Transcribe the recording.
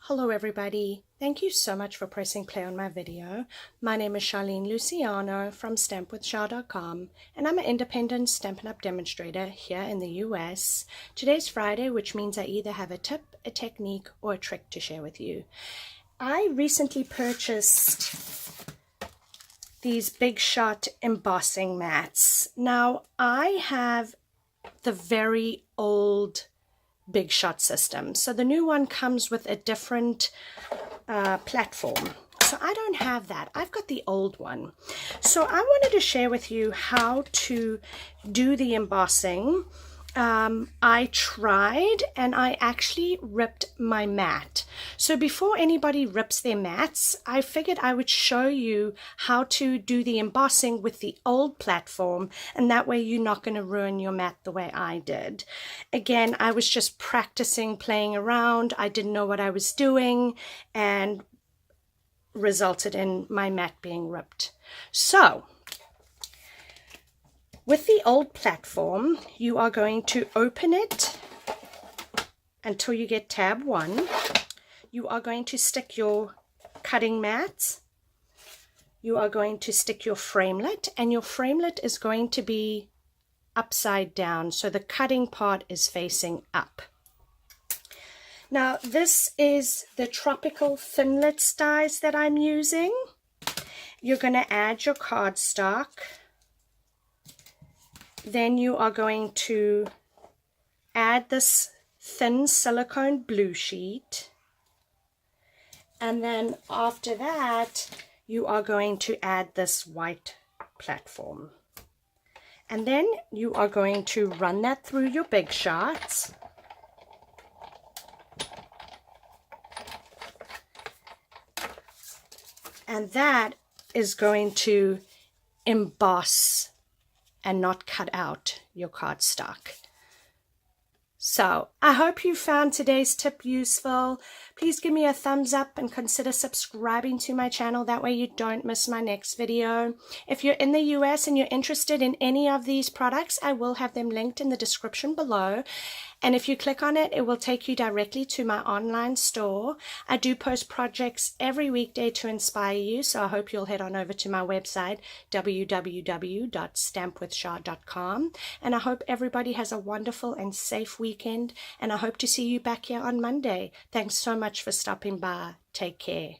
Hello everybody, thank you so much for pressing play on my video. My name is Charlene Luciano from stampwithshar.com and I'm an independent Stampin' Up! Demonstrator here in the US. Today's Friday, which means I either have a tip, a technique, or a trick to share with you. I recently purchased these Big Shot embossing mats. Now I have the very old Big Shot system. So the new one comes with a different platform. So I don't have that. I've got the old one. So I wanted to share with you how to do the embossing. I tried and I actually ripped my mat. So before anybody rips their mats, I figured I would show you how to do the embossing with the old platform, and that way you're not going to ruin your mat the way I did. Again, I was just practicing, playing around. I didn't know what I was doing and resulted in my mat being ripped. So with the old platform, you are going to open it until you get tab 1. You are going to stick your cutting mat. You are going to stick your framelit, and your framelit is going to be upside down, so the cutting part is facing up. Now, this is the tropical thinlits dies that I'm using. You're going to add your cardstock. Then you are going to add this thin silicone blue sheet. And then after that, you are going to add this white platform. And then you are going to run that through your Big Shots. And that is going to emboss and not cut out your cardstock. So I hope you found today's tip useful. Please give me a thumbs up and consider subscribing to my channel. That way you don't miss my next video. If you're in the US and you're interested in any of these products, I will have them linked in the description below. And if you click on it, it will take you directly to my online store. I do post projects every weekday to inspire you, so I hope you'll head on over to my website, www.stampwithshar.com. And I hope everybody has a wonderful and safe weekend, and I hope to see you back here on Monday. Thanks so much for stopping by. Take care.